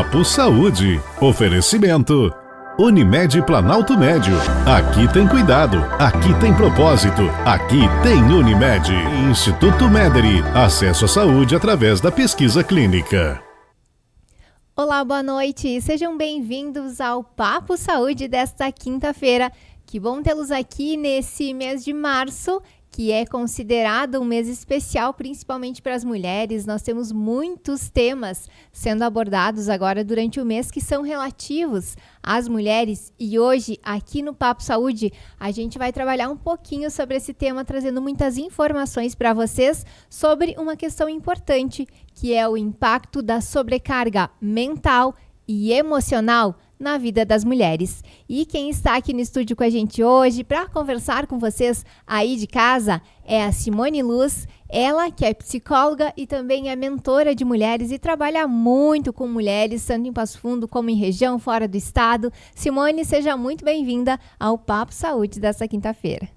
Papo Saúde. Oferecimento Unimed Planalto Médio. Aqui tem cuidado, aqui tem propósito, aqui tem Unimed. Instituto Mederi. Acesso à saúde através da pesquisa clínica. Olá, boa noite. Sejam bem-vindos ao Papo Saúde desta quinta-feira. Que bom tê-los aqui nesse mês de março, que é considerado um mês especial, principalmente para as mulheres. Nós temos muitos temas sendo abordados agora durante o mês que são relativos às mulheres. E hoje, aqui no Papo Saúde, a gente vai trabalhar um pouquinho sobre esse tema, trazendo muitas informações para vocês sobre uma questão importante, que é o impacto da sobrecarga mental e emocional na vida das mulheres. E quem está aqui no estúdio com a gente hoje para conversar com vocês aí de casa é a Simone Luz, ela que é psicóloga e também é mentora de mulheres e trabalha muito com mulheres, tanto em Passo Fundo como em região fora do estado. Simone, seja muito bem-vinda ao Papo Saúde desta quinta-feira.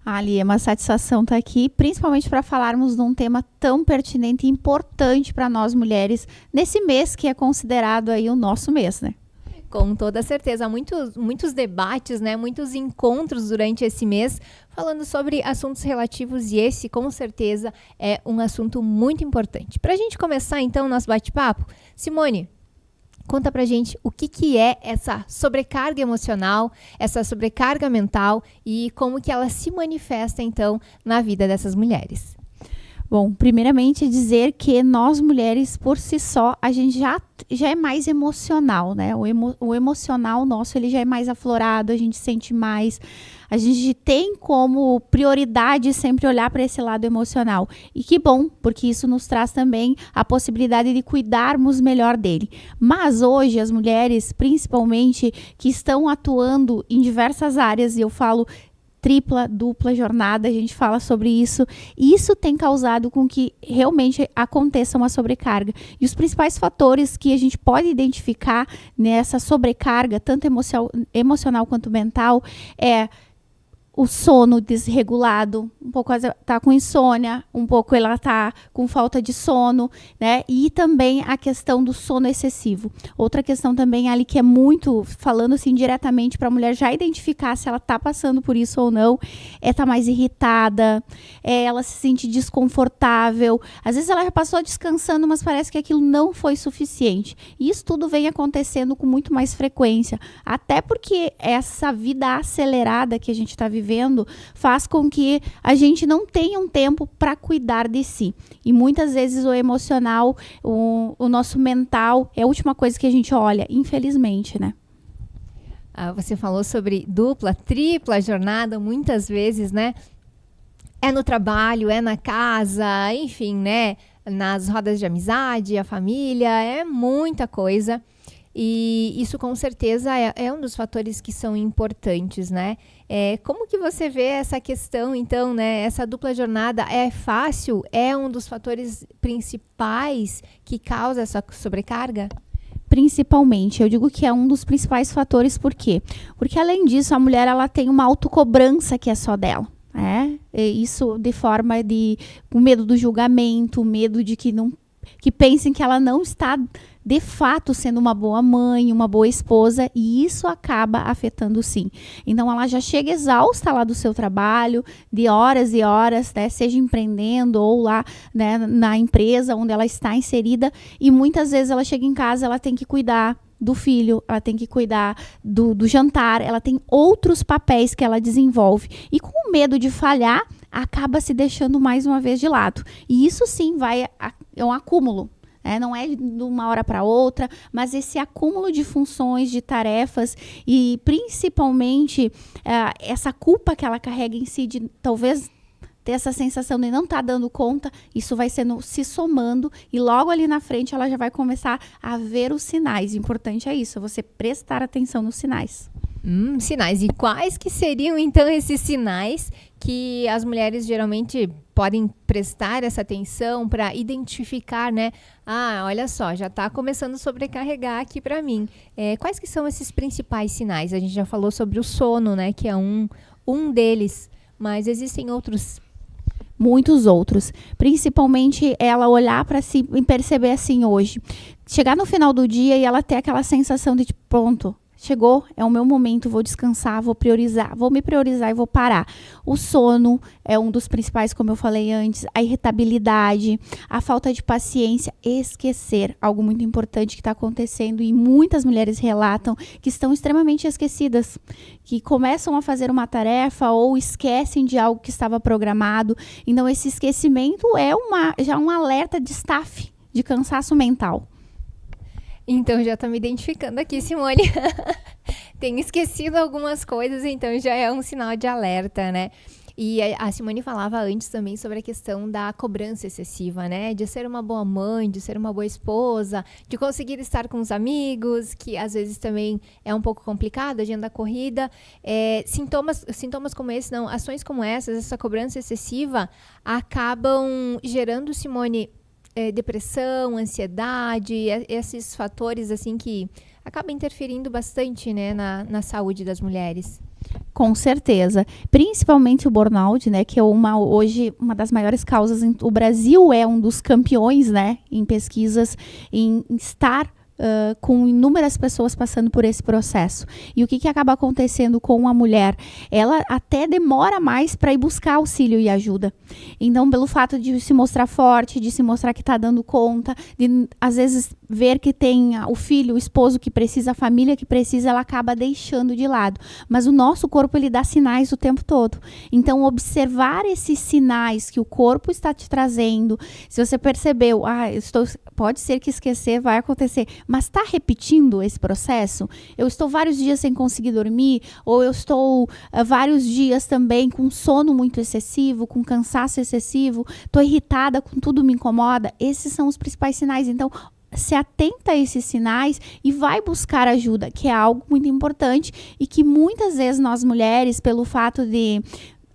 Ali, é uma satisfação estar aqui, principalmente para falarmos de um tema tão pertinente e importante para nós mulheres nesse mês que é considerado aí o nosso mês, né? Com toda certeza, muitos debates, né? Muitos encontros durante esse mês falando sobre assuntos relativos e esse, com certeza, é um assunto muito importante. Para a gente começar, então, nosso bate-papo, Simone, conta pra gente o que é essa sobrecarga emocional, essa sobrecarga mental e como que ela se manifesta, então, na vida dessas mulheres. Bom, primeiramente dizer que nós mulheres, por si só, a gente já é mais emocional, né? O emocional nosso, ele já é mais aflorado, a gente sente mais, a gente tem como prioridade sempre olhar para esse lado emocional. E que bom, porque isso nos traz também a possibilidade de cuidarmos melhor dele. Mas hoje, as mulheres, principalmente, que estão atuando em diversas áreas, e eu falo tripla, dupla jornada, a gente fala sobre isso, e isso tem causado com que realmente aconteça uma sobrecarga. E os principais fatores que a gente pode identificar nessa sobrecarga, tanto emocional quanto mental, é o sono desregulado, um pouco ela está com insônia, um pouco ela está com falta de sono, né? E também a questão do sono excessivo. Outra questão também ali que é muito, falando assim diretamente para a mulher já identificar se ela está passando por isso ou não, é estar mais irritada, ela se sente desconfortável. Às vezes ela já passou descansando, mas parece que aquilo não foi suficiente. E isso tudo vem acontecendo com muito mais frequência, até porque essa vida acelerada que a gente está vivendo faz com que a gente não tenha um tempo para cuidar de si. E muitas vezes o emocional, o nosso mental é a última coisa que a gente olha, infelizmente, né? Você falou sobre dupla, tripla jornada, muitas vezes, né? É no trabalho, é na casa, enfim, né? Nas rodas de amizade, a família, é muita coisa. E isso com certeza é um dos fatores que são importantes, né? Como que você vê essa questão, então, né? Essa dupla jornada é fácil? É um dos fatores principais que causa essa sobrecarga? Principalmente, eu digo que é um dos principais fatores, por quê? Porque além disso, a mulher ela tem uma autocobrança que é só dela. Isso de forma com medo do julgamento, medo de que pensem que ela não está de fato sendo uma boa mãe, uma boa esposa, e isso acaba afetando sim. Então ela já chega exausta lá do seu trabalho, de horas e horas, né, seja empreendendo ou lá, né, na empresa onde ela está inserida, e muitas vezes ela chega em casa, ela tem que cuidar do filho, ela tem que cuidar do jantar, ela tem outros papéis que ela desenvolve, e com medo de falhar, acaba se deixando mais uma vez de lado. E isso sim é um acúmulo. Não é de uma hora para outra, mas esse acúmulo de funções, de tarefas e principalmente essa culpa que ela carrega em si de talvez ter essa sensação de não estar dando conta, isso vai se somando e logo ali na frente ela já vai começar a ver os sinais. O importante é isso, você prestar atenção nos sinais. Sinais. E quais que seriam então esses sinais que as mulheres geralmente podem prestar essa atenção para identificar, né? Olha só, já está começando a sobrecarregar aqui para mim. Quais que são esses principais sinais? A gente já falou sobre o sono, né? Que é um deles, mas existem outros. muitos outros. Principalmente ela olhar para si e perceber assim hoje. Chegar no final do dia e ela ter aquela sensação de tipo, pronto, chegou, é o meu momento, vou descansar, vou me priorizar e vou parar. O sono é um dos principais, como eu falei antes, a irritabilidade, a falta de paciência, esquecer, algo muito importante que está acontecendo e muitas mulheres relatam que estão extremamente esquecidas, que começam a fazer uma tarefa ou esquecem de algo que estava programado. Então esse esquecimento é já um alerta de staff, de cansaço mental. Então já tá me identificando aqui, Simone. Tenho esquecido algumas coisas, então já é um sinal de alerta, né? E a Simone falava antes também sobre a questão da cobrança excessiva, né? De ser uma boa mãe, de ser uma boa esposa, de conseguir estar com os amigos, que às vezes também é um pouco complicado, agenda corrida. Sintomas como esse, não, ações como essa cobrança excessiva acabam gerando, Simone, depressão, ansiedade, esses fatores assim que acabam interferindo bastante, né, na saúde das mulheres. Com certeza, principalmente o burnout, né, que é hoje uma das maiores causas. O Brasil é um dos campeões, né, em pesquisas, em estar com inúmeras pessoas passando por esse processo. E o que acaba acontecendo com a mulher? Ela até demora mais para ir buscar auxílio e ajuda. Então, pelo fato de se mostrar forte, de se mostrar que está dando conta, de às vezes ver que tem o filho, o esposo que precisa, a família que precisa, ela acaba deixando de lado. Mas o nosso corpo, ele dá sinais o tempo todo. Então, observar esses sinais que o corpo está te trazendo, se você percebeu, pode ser que esquecer vai acontecer, mas está repetindo esse processo? Eu estou vários dias sem conseguir dormir, ou eu estou vários dias também com sono muito excessivo, com cansaço excessivo, estou irritada, com tudo me incomoda. Esses são os principais sinais. Então, se atenta a esses sinais e vai buscar ajuda, que é algo muito importante e que muitas vezes nós mulheres, pelo fato de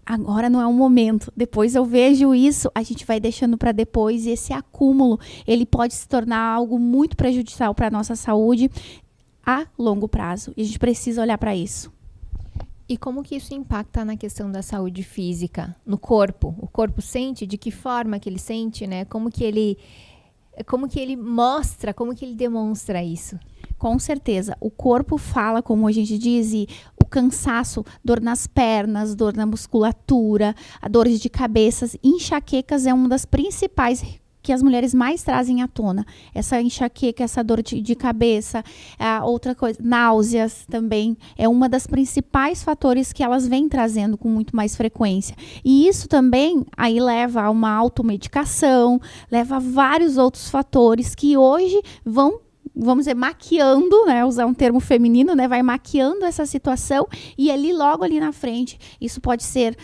agora não é um momento, depois eu vejo isso, a gente vai deixando para depois, e esse acúmulo, ele pode se tornar algo muito prejudicial para a nossa saúde a longo prazo, e a gente precisa olhar para isso. E como que isso impacta na questão da saúde física, no corpo? O corpo sente? De que forma que ele sente, né? Como que ele mostra, como que ele demonstra isso? Com certeza, o corpo fala, como a gente diz, e o cansaço, dor nas pernas, dor na musculatura, a dores de cabeça, enxaquecas é uma das principais que as mulheres mais trazem à tona. Essa enxaqueca, essa dor de cabeça, outra coisa, náuseas também, é uma das principais fatores que elas vêm trazendo com muito mais frequência. E isso também aí leva a uma automedicação, leva a vários outros fatores que hoje vamos dizer, maquiando, né, usar um termo feminino, né, vai maquiando essa situação e logo ali na frente, isso pode ser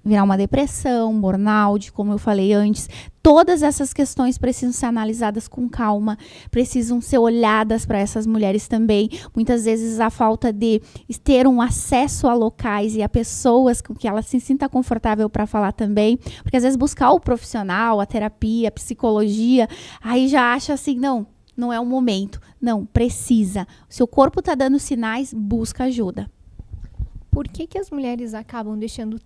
virar uma depressão, burnout, como eu falei antes. Todas essas questões precisam ser analisadas com calma, precisam ser olhadas para essas mulheres também. Muitas vezes a falta de ter um acesso a locais e a pessoas com que ela se sinta confortável para falar também, porque às vezes buscar o profissional, a terapia, a psicologia, aí já acha assim, não é o momento. Não, precisa. O seu corpo está dando sinais, busca ajuda. Por que as mulheres acabam deixando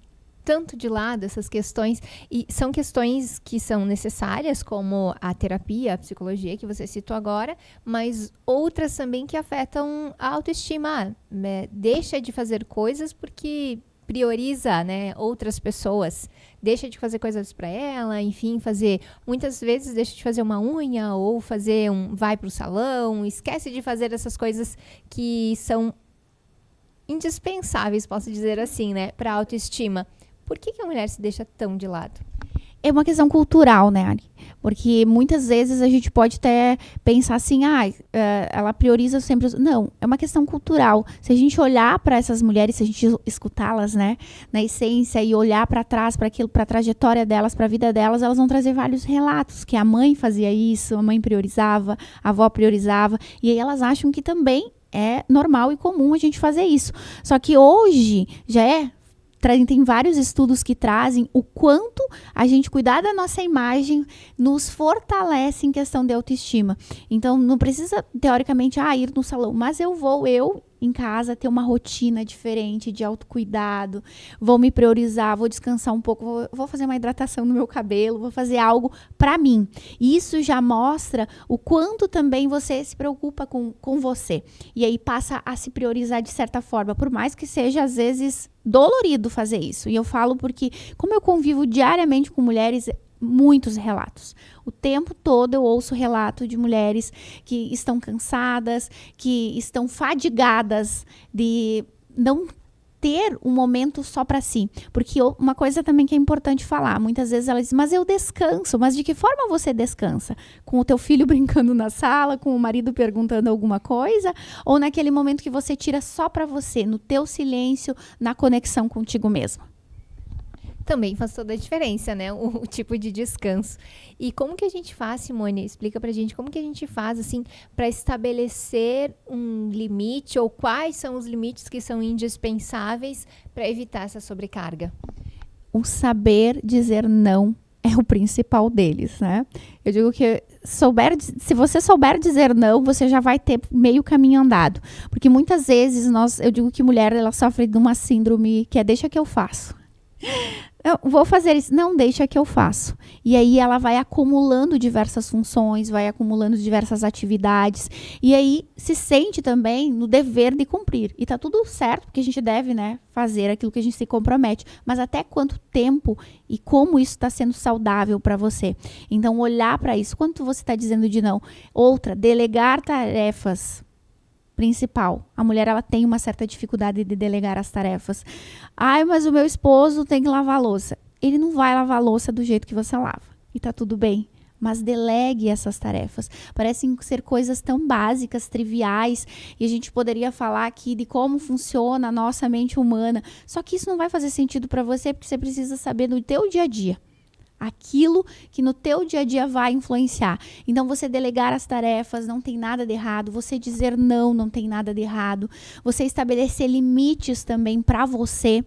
tanto de lado essas questões? E são questões que são necessárias, como a terapia, a psicologia, que você citou agora, mas outras também que afetam a autoestima. Deixa de fazer coisas porque prioriza, né, outras pessoas, deixa de fazer coisas para ela, enfim, muitas vezes deixa de fazer uma unha ou vai para o salão, esquece de fazer essas coisas que são indispensáveis, posso dizer assim, né, para a autoestima. Por que a mulher se deixa tão de lado? É uma questão cultural, né, Ari? Porque muitas vezes a gente pode até pensar assim, ela prioriza sempre Não, é uma questão cultural. Se a gente olhar para essas mulheres, se a gente escutá-las, né, na essência, e olhar para trás, para a trajetória delas, para a vida delas, elas vão trazer vários relatos, que a mãe fazia isso, a mãe priorizava, a avó priorizava, e aí elas acham que também é normal e comum a gente fazer isso. Só que hoje já é tem vários estudos que trazem o quanto a gente cuidar da nossa imagem nos fortalece em questão de autoestima. Então, não precisa, teoricamente, ir no salão, mas eu em casa ter uma rotina diferente de autocuidado, vou me priorizar, vou descansar um pouco, vou fazer uma hidratação no meu cabelo, vou fazer algo para mim. E isso já mostra o quanto também você se preocupa com você. E aí passa a se priorizar de certa forma, por mais que seja às vezes dolorido fazer isso. E eu falo porque, como eu convivo diariamente com mulheres, muitos relatos. O tempo todo eu ouço relato de mulheres que estão cansadas, que estão fadigadas de não ter um momento só para si. Porque uma coisa também que é importante falar, muitas vezes ela diz, mas eu descanso. Mas de que forma você descansa? Com o teu filho brincando na sala, com o marido perguntando alguma coisa? Ou naquele momento que você tira só para você, no teu silêncio, na conexão contigo mesma? Também faz toda a diferença, né? O tipo de descanso. E como que a gente faz, Simone? Explica pra gente como que a gente faz, assim, para estabelecer um limite ou quais são os limites que são indispensáveis para evitar essa sobrecarga? O saber dizer não é o principal deles, né? Eu digo que se você souber dizer não, você já vai ter meio caminho andado. Porque muitas vezes eu digo que mulher, ela sofre de uma síndrome que é deixa que eu faço. Eu vou fazer isso, não, deixa que eu faço. E aí ela vai acumulando diversas funções, vai acumulando diversas atividades. E aí se sente também no dever de cumprir. E tá tudo certo, porque a gente deve, né, fazer aquilo que a gente se compromete. Mas até quanto tempo e como isso está sendo saudável para você? Então, olhar para isso. Quanto você está dizendo de não? Outra, delegar tarefas. Principal. A mulher, ela tem uma certa dificuldade de delegar as tarefas. Mas o meu esposo tem que lavar a louça. Ele não vai lavar a louça do jeito que você lava. E tá tudo bem. Mas delegue essas tarefas. Parecem ser coisas tão básicas, triviais. E a gente poderia falar aqui de como funciona a nossa mente humana. Só que isso não vai fazer sentido para você, porque você precisa saber do teu dia a dia. Aquilo que no teu dia a dia vai influenciar. Então, você delegar as tarefas não tem nada de errado. Você dizer não tem nada de errado. Você estabelecer limites também para você.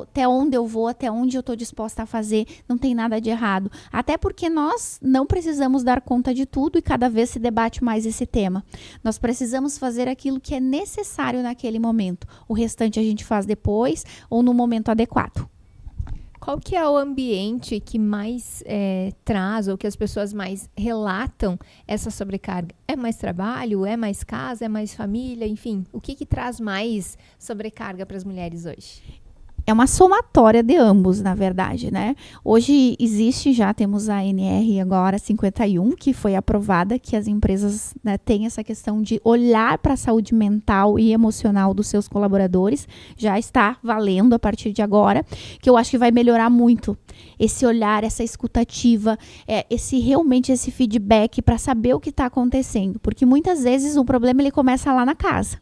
Até onde eu vou, até onde eu estou disposta a fazer, não tem nada de errado. Até porque nós não precisamos dar conta de tudo e cada vez se debate mais esse tema. Nós precisamos fazer aquilo que é necessário naquele momento. O restante a gente faz depois ou no momento adequado. Qual que é o ambiente que mais traz ou que as pessoas mais relatam essa sobrecarga? É mais trabalho? É mais casa? É mais família? Enfim, o que traz mais sobrecarga para as mulheres hoje? É uma somatória de ambos, na verdade, né? Hoje temos a NR agora 51, que foi aprovada, que as empresas, né, têm essa questão de olhar para a saúde mental e emocional dos seus colaboradores. Já está valendo a partir de agora, que eu acho que vai melhorar muito esse olhar, essa escutativa, esse feedback para saber o que está acontecendo. Porque muitas vezes o problema ele começa lá na casa.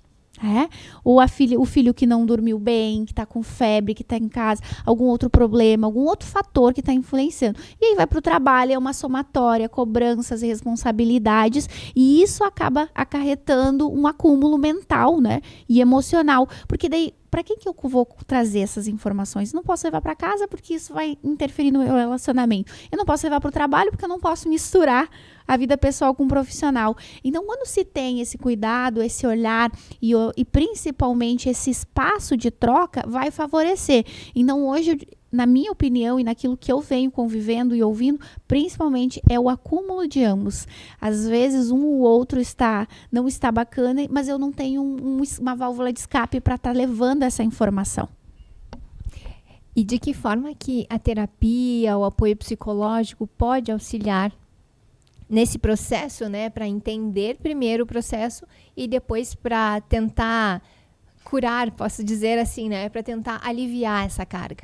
Ou o filho que não dormiu bem, que está com febre, que está em casa, algum outro problema, algum outro fator que está influenciando. E aí vai para o trabalho, é uma somatória, cobranças e responsabilidades, e isso acaba acarretando um acúmulo mental, né, e emocional. Porque daí, para que eu vou trazer essas informações? Não posso levar para casa porque isso vai interferir no meu relacionamento. Eu não posso levar para o trabalho porque eu não posso misturar a vida pessoal com o profissional. Então, quando se tem esse cuidado, esse olhar e principalmente esse espaço de troca, vai favorecer. Então, hoje, na minha opinião e naquilo que eu venho convivendo e ouvindo, principalmente é o acúmulo de ambos. Às vezes um ou outro não está bacana, mas eu não tenho uma válvula de escape para estar levando essa informação. E de que forma que a terapia, o apoio psicológico pode auxiliar nesse processo, né, para entender primeiro o processo e depois para tentar curar, posso dizer assim, né, para tentar aliviar essa carga?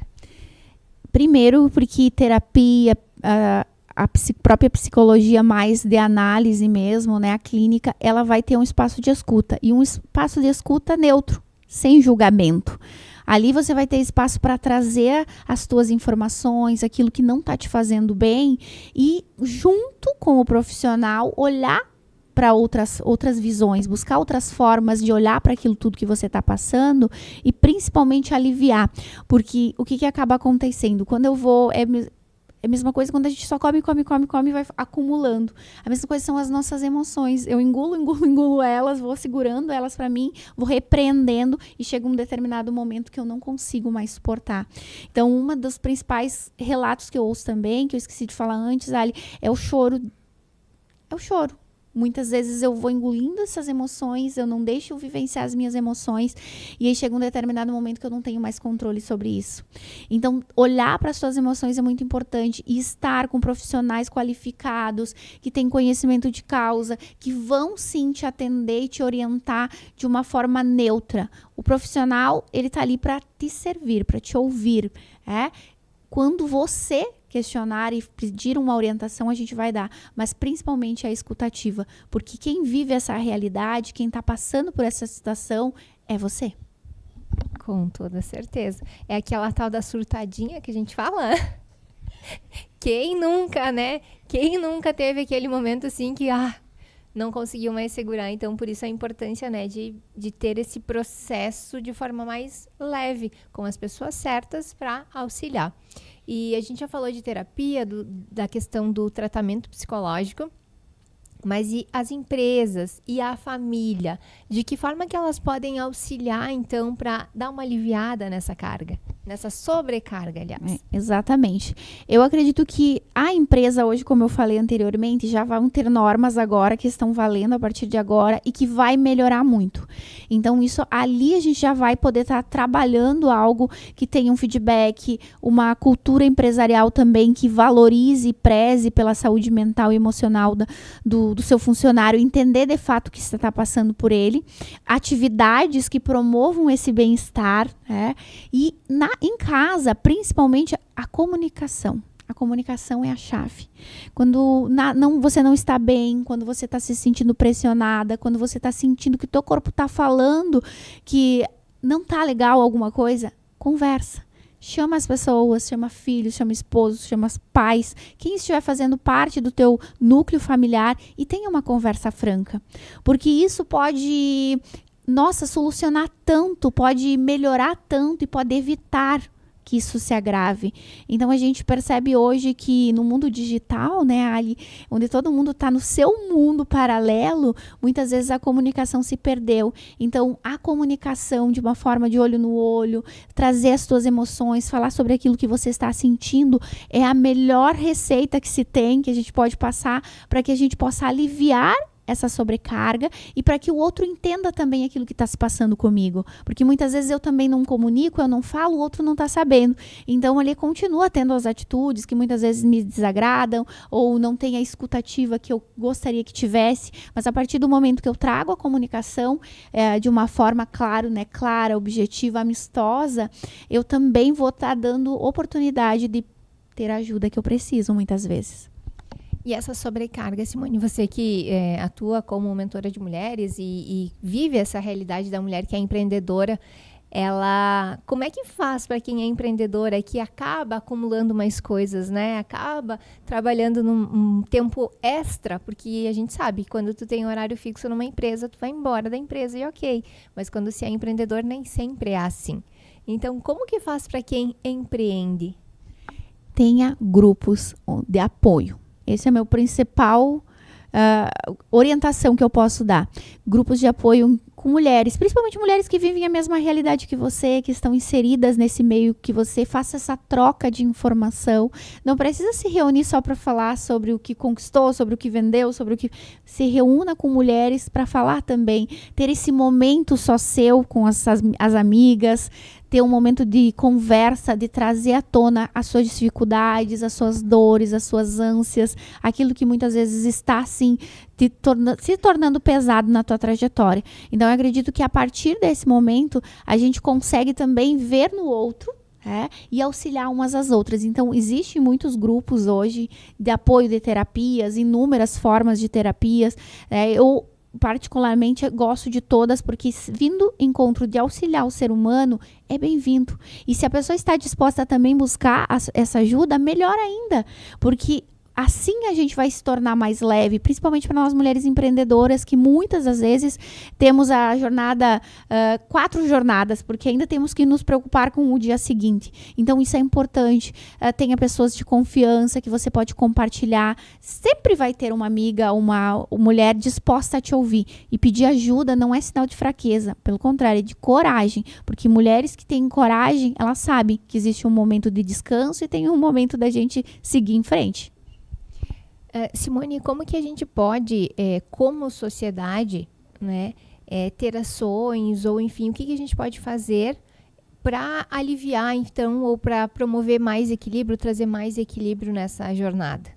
Primeiro, porque terapia, a própria psicologia mais de análise mesmo, né, a clínica, ela vai ter um espaço de escuta. E um espaço de escuta neutro, sem julgamento. Ali você vai ter espaço para trazer as tuas informações, aquilo que não está te fazendo bem, e junto com o profissional, olhar para outras visões, buscar outras formas de olhar para aquilo tudo que você está passando e principalmente aliviar. Porque o que acaba acontecendo? Quando eu vou... É a mesma coisa quando a gente só come e vai acumulando. A mesma coisa são as nossas emoções. Eu engulo elas, vou segurando elas para mim, vou repreendendo e chega um determinado momento que eu não consigo mais suportar. Então, uma dos principais relatos que eu ouço também, que eu esqueci de falar antes, Ali, é o choro. É o choro. Muitas vezes eu vou engolindo essas emoções, eu não deixo eu vivenciar as minhas emoções, e aí chega um determinado momento que eu não tenho mais controle sobre isso. Então, olhar para as suas emoções é muito importante e estar com profissionais qualificados, que têm conhecimento de causa, que vão sim te atender e te orientar de uma forma neutra. O profissional, ele está ali para te servir, para te ouvir. Quando você questionar e pedir uma orientação, a gente vai dar, mas principalmente a escutativa, porque quem vive essa realidade, quem está passando por essa situação, é você. Com toda certeza. É aquela tal da surtadinha que a gente fala. Quem nunca, né? Quem nunca teve aquele momento assim que não conseguiu mais segurar? Então, por isso a importância, né, de ter esse processo de forma mais leve, com as pessoas certas para auxiliar. E a gente já falou de terapia, da questão do tratamento psicológico, mas e as empresas e a família? De que forma que elas podem auxiliar, então, para dar uma aliviada nessa carga? Nessa sobrecarga, aliás. Exatamente. Eu acredito que a empresa hoje, como eu falei anteriormente, já vão ter normas agora que estão valendo a partir de agora e que vai melhorar muito. Então, isso ali a gente já vai poder estar trabalhando algo que tenha um feedback, uma cultura empresarial também que valorize e preze pela saúde mental e emocional do seu funcionário, entender de fato o que você está passando por ele, atividades que promovam esse bem-estar, e em casa, principalmente a comunicação. A comunicação é a chave. Quando você não está bem, quando você está se sentindo pressionada, quando você está sentindo que o teu corpo está falando que não está legal alguma coisa, conversa. Chama as pessoas, chama filhos, chama esposos, chama pais, quem estiver fazendo parte do teu núcleo familiar e tenha uma conversa franca. Porque isso pode... solucionar tanto, pode melhorar tanto e pode evitar que isso se agrave. Então, a gente percebe hoje que no mundo digital, Ali, onde todo mundo está no seu mundo paralelo, muitas vezes a comunicação se perdeu. Então, a comunicação de uma forma de olho no olho, trazer as suas emoções, falar sobre aquilo que você está sentindo, é a melhor receita que se tem, que a gente pode passar para que a gente possa aliviar essa sobrecarga e para que o outro entenda também aquilo que está se passando comigo. Porque muitas vezes eu também não comunico, eu não falo, o outro não está sabendo. Então, ele continua tendo as atitudes que muitas vezes me desagradam ou não tem a escutativa que eu gostaria que tivesse. Mas a partir do momento que eu trago a comunicação de uma forma clara, objetiva, amistosa, eu também vou estar dando oportunidade de ter a ajuda que eu preciso muitas vezes. E essa sobrecarga, Simone, você que atua como mentora de mulheres e vive essa realidade da mulher que é empreendedora, como é que faz para quem é empreendedora que acaba acumulando mais coisas, né? Acaba trabalhando num tempo extra, porque a gente sabe, quando tu tem um horário fixo numa empresa, tu vai embora da empresa e ok. Mas quando se é empreendedor, nem sempre é assim. Então, como que faz para quem empreende? Tenha grupos de apoio. Esse é meu principal orientação que eu posso dar. Grupos de apoio com mulheres, principalmente mulheres que vivem a mesma realidade que você, que estão inseridas nesse meio que você, faça essa troca de informação. Não precisa se reunir só para falar sobre o que conquistou, sobre o que vendeu, sobre o que... Se reúna com mulheres para falar também. Ter esse momento só seu com as amigas, ter um momento de conversa, de trazer à tona as suas dificuldades, as suas dores, as suas ânsias, aquilo que muitas vezes está assim, se tornando pesado na tua trajetória. Então, eu acredito que a partir desse momento, a gente consegue também ver no outro e auxiliar umas às outras. Então, existem muitos grupos hoje de apoio de terapias, inúmeras formas de terapias. Eu particularmente gosto de todas, porque vindo em encontro de auxiliar o ser humano é bem-vindo. E se a pessoa está disposta a também buscar essa ajuda, melhor ainda, porque assim a gente vai se tornar mais leve, principalmente para nós mulheres empreendedoras, que muitas das vezes temos a jornada, 4 jornadas, porque ainda temos que nos preocupar com o dia seguinte. Então isso é importante. Tenha pessoas de confiança que você pode compartilhar. Sempre vai ter uma amiga, uma mulher disposta a te ouvir. E pedir ajuda não é sinal de fraqueza, pelo contrário, é de coragem. Porque mulheres que têm coragem, elas sabem que existe um momento de descanso e tem um momento da gente seguir em frente. Simone, como que a gente pode, como sociedade, né, ter ações ou, enfim, o que a gente pode fazer para aliviar, então, ou para promover mais equilíbrio, trazer mais equilíbrio nessa jornada?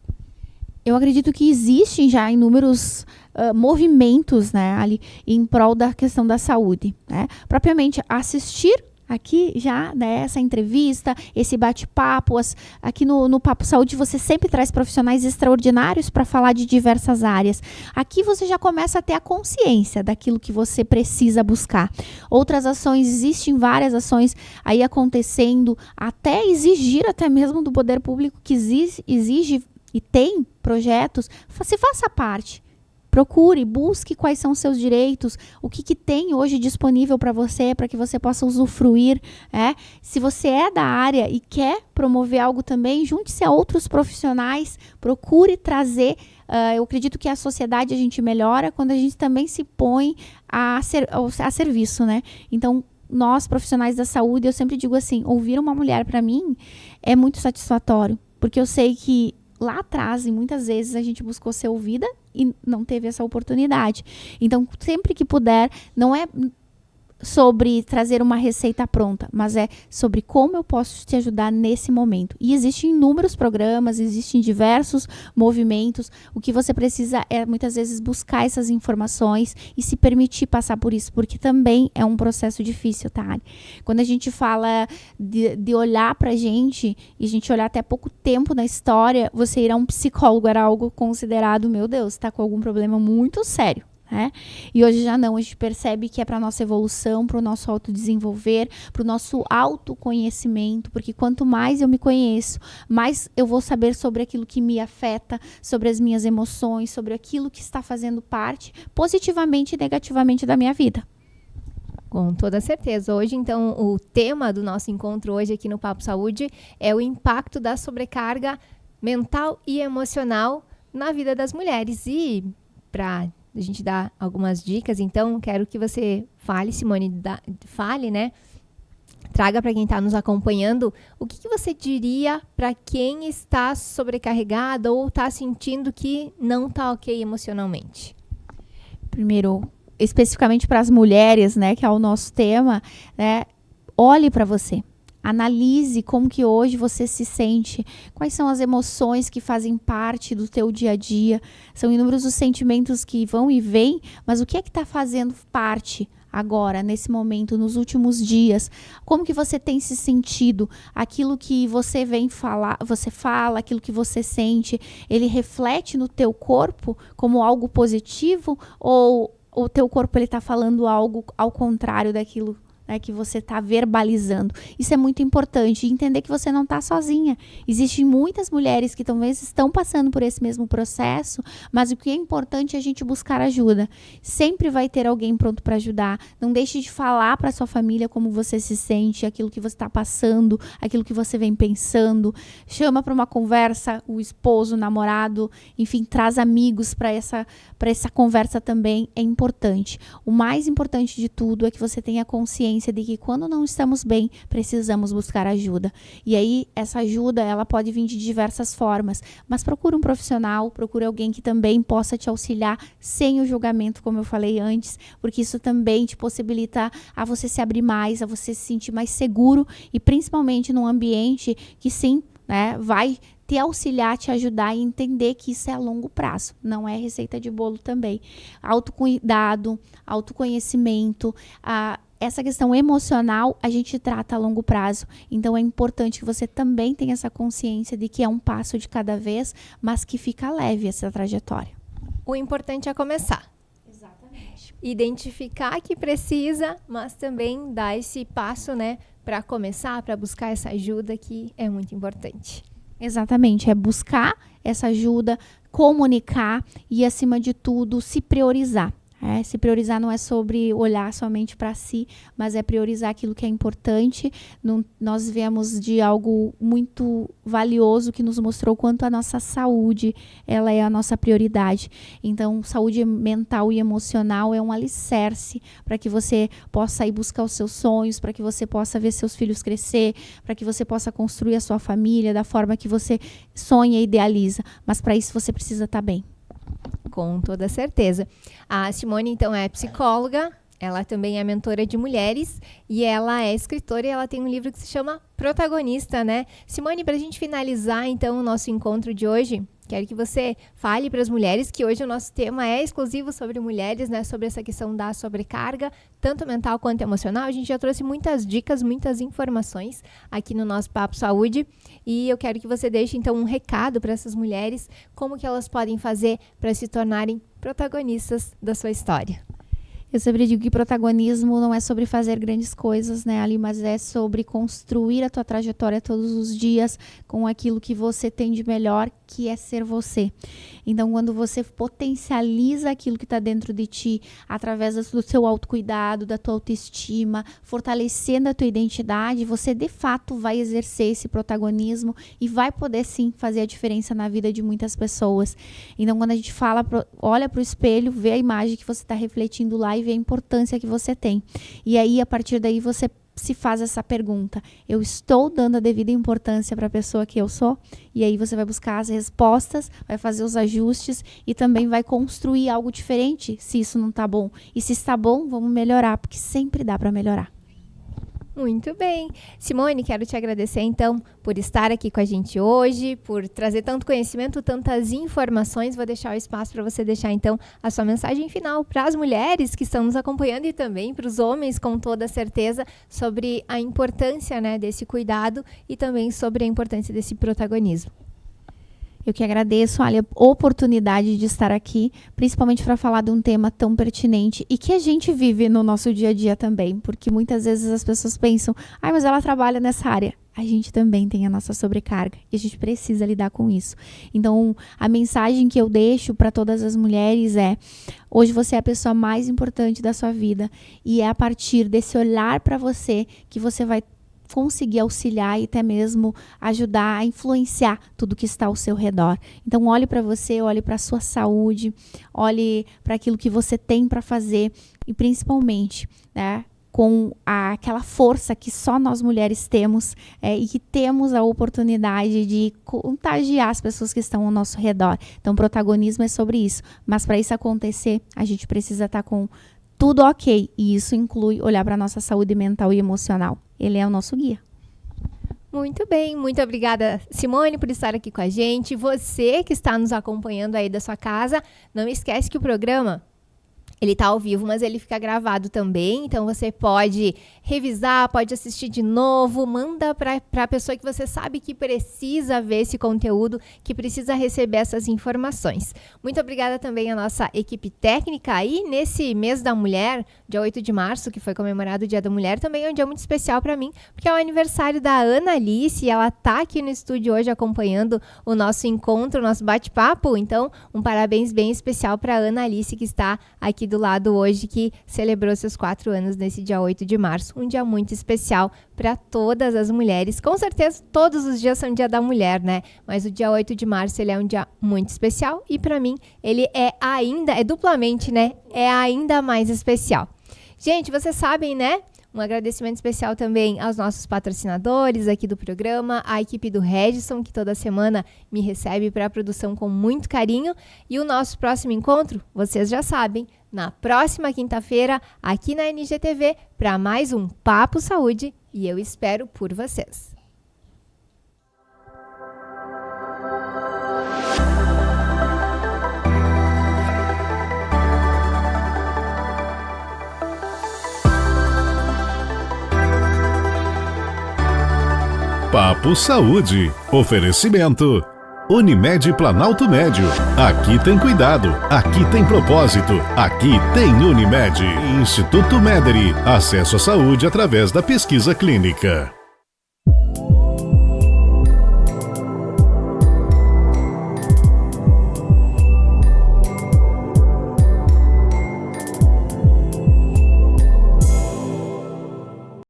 Eu acredito que existem já inúmeros movimentos, né, ali em prol da questão da saúde, né? Propriamente assistir aqui já, né, essa entrevista, esse bate-papo, aqui no Papo Saúde você sempre traz profissionais extraordinários para falar de diversas áreas. Aqui você já começa a ter a consciência daquilo que você precisa buscar. Outras ações, existem várias ações aí acontecendo, até exigir até mesmo do poder público que exige e tem projetos, se faça parte. Procure, busque quais são os seus direitos, o que tem hoje disponível para você, para que você possa usufruir. Se você é da área e quer promover algo também, junte-se a outros profissionais, procure trazer. Eu acredito que a sociedade a gente melhora quando a gente também se põe a serviço, né? Então, nós, profissionais da saúde, eu sempre digo assim, ouvir uma mulher para mim é muito satisfatório, porque eu sei que lá atrás, e muitas vezes a gente buscou ser ouvida e não teve essa oportunidade. Então, sempre que puder, não é sobre trazer uma receita pronta, mas é sobre como eu posso te ajudar nesse momento. E existem inúmeros programas, existem diversos movimentos. O que você precisa é, muitas vezes, buscar essas informações e se permitir passar por isso, porque também é um processo difícil, tá? Quando a gente fala de olhar pra gente, e a gente olhar até pouco tempo na história, você ir a um psicólogo era algo considerado, meu Deus, tá com algum problema muito sério. E hoje já não, a gente percebe que é para nossa evolução, para o nosso autodesenvolver, para o nosso autoconhecimento, porque quanto mais eu me conheço, mais eu vou saber sobre aquilo que me afeta, sobre as minhas emoções, sobre aquilo que está fazendo parte, positivamente e negativamente, da minha vida. Com toda certeza. Hoje, então, o tema do nosso encontro hoje aqui no Papo Saúde é o impacto da sobrecarga mental e emocional na vida das mulheres. E para a gente dar algumas dicas, então, quero que você fale, Simone, né? Traga para quem está nos acompanhando, o que você diria para quem está sobrecarregada ou está sentindo que não está ok emocionalmente? Primeiro, especificamente para as mulheres, né, que é o nosso tema, né, olhe para você. Analise como que hoje você se sente, quais são as emoções que fazem parte do teu dia a dia. São inúmeros os sentimentos que vão e vêm, mas o que é que está fazendo parte agora, nesse momento, nos últimos dias? Como que você tem se sentido? Aquilo que você você fala, aquilo que você sente, ele reflete no teu corpo como algo positivo, ou o teu corpo ele está falando algo ao contrário daquilo, né, que você está verbalizando? Isso é muito importante. Entender que você não está sozinha. Existem muitas mulheres que talvez estão passando por esse mesmo processo, mas o que é importante é a gente buscar ajuda. Sempre vai ter alguém pronto para ajudar. Não deixe de falar para sua família como você se sente, aquilo que você está passando, aquilo que você vem pensando. Chama para uma conversa o esposo, o namorado, enfim, traz amigos para essa conversa também. É importante. O mais importante de tudo é que você tenha consciência de que quando não estamos bem, precisamos buscar ajuda. E aí, essa ajuda, ela pode vir de diversas formas, mas procure um profissional, procure alguém que também possa te auxiliar sem o julgamento, como eu falei antes, porque isso também te possibilita a você se abrir mais, a você se sentir mais seguro e principalmente num ambiente que sim, né, vai te auxiliar, te ajudar e entender que isso é a longo prazo, não é receita de bolo também. Autocuidado, autoconhecimento, essa questão emocional a gente trata a longo prazo. Então é importante que você também tenha essa consciência de que é um passo de cada vez, mas que fica leve essa trajetória. O importante é começar. Exatamente. Identificar que precisa, mas também dar esse passo, né, para começar, para buscar essa ajuda, que é muito importante. Exatamente, é buscar essa ajuda, comunicar e, acima de tudo, se priorizar. Se priorizar não é sobre olhar somente para si, mas é priorizar aquilo que é importante. Nós vemos de algo muito valioso que nos mostrou quanto a nossa saúde ela é a nossa prioridade. Então, saúde mental e emocional é um alicerce para que você possa ir buscar os seus sonhos, para que você possa ver seus filhos crescer, para que você possa construir a sua família da forma que você sonha e idealiza. Mas para isso você precisa estar bem. Com toda certeza. A Simone, então, é psicóloga, ela também é mentora de mulheres e ela é escritora e ela tem um livro que se chama Protagonista, né? Simone, para a gente finalizar, então, o nosso encontro de hoje, quero que você fale para as mulheres que hoje o nosso tema é exclusivo sobre mulheres, né? Sobre essa questão da sobrecarga, tanto mental quanto emocional. A gente já trouxe muitas dicas, muitas informações aqui no nosso Papo Saúde. E eu quero que você deixe, então, um recado para essas mulheres, como que elas podem fazer para se tornarem protagonistas da sua história. Eu sempre digo que protagonismo não é sobre fazer grandes coisas, né, Ali, mas é sobre construir a tua trajetória todos os dias com aquilo que você tem de melhor, que é ser você. Então, quando você potencializa aquilo que está dentro de ti, através do seu autocuidado, da tua autoestima, fortalecendo a tua identidade, você de fato vai exercer esse protagonismo e vai poder sim fazer a diferença na vida de muitas pessoas. Então, quando a gente fala, olha para o espelho, vê a imagem que você está refletindo lá e vê a importância que você tem. E aí, a partir daí, você se faz essa pergunta: eu estou dando a devida importância para a pessoa que eu sou? E aí você vai buscar as respostas, vai fazer os ajustes e também vai construir algo diferente se isso não está bom. E se está bom, vamos melhorar, porque sempre dá para melhorar. Muito bem. Simone, quero te agradecer, então, por estar aqui com a gente hoje, por trazer tanto conhecimento, tantas informações. Vou deixar o espaço para você deixar, então, a sua mensagem final para as mulheres que estão nos acompanhando e também para os homens, com toda certeza, sobre a importância, né, desse cuidado e também sobre a importância desse protagonismo. Eu que agradeço, olha, a oportunidade de estar aqui, principalmente para falar de um tema tão pertinente e que a gente vive no nosso dia a dia também, porque muitas vezes as pessoas pensam, mas ela trabalha nessa área. A gente também tem a nossa sobrecarga e a gente precisa lidar com isso. Então, a mensagem que eu deixo para todas as mulheres é: hoje você é a pessoa mais importante da sua vida e é a partir desse olhar para você que você vai conseguir auxiliar e até mesmo ajudar a influenciar tudo que está ao seu redor. Então, olhe para você, olhe para a sua saúde, olhe para aquilo que você tem para fazer e, principalmente, né, com aquela força que só nós mulheres temos e que temos a oportunidade de contagiar as pessoas que estão ao nosso redor. Então, protagonismo é sobre isso. Mas para isso acontecer, a gente precisa estar com tudo ok. E isso inclui olhar para a nossa saúde mental e emocional. Ele é o nosso guia. Muito bem, muito obrigada, Simone, por estar aqui com a gente. Você que está nos acompanhando aí da sua casa, não esquece que o programa, ele está ao vivo, mas ele fica gravado também, então você pode revisar, pode assistir de novo, manda para a pessoa que você sabe que precisa ver esse conteúdo, que precisa receber essas informações. Muito obrigada também à nossa equipe técnica aí, nesse mês da mulher, dia 8 de março, que foi comemorado o Dia da Mulher, também é um dia muito especial para mim, porque é o aniversário da Ana Alice, e ela está aqui no estúdio hoje acompanhando o nosso encontro, o nosso bate-papo, então um parabéns bem especial para a Ana Alice, que está aqui do lado hoje, que celebrou seus 4 anos nesse dia 8 de março. Um dia muito especial para todas as mulheres. Com certeza, todos os dias são dia da mulher, né? Mas o dia 8 de março, ele é um dia muito especial e para mim, ele é duplamente, né? É ainda mais especial. Gente, vocês sabem, né? Um agradecimento especial também aos nossos patrocinadores aqui do programa, a equipe do Redson, que toda semana me recebe para a produção com muito carinho. E o nosso próximo encontro, vocês já sabem, na próxima quinta-feira, aqui na NGTV, para mais um Papo Saúde. E eu espero por vocês. Papo Saúde. Oferecimento Unimed Planalto Médio. Aqui tem cuidado, aqui tem propósito, aqui tem Unimed. Instituto Mederi. Acesso à saúde através da pesquisa clínica.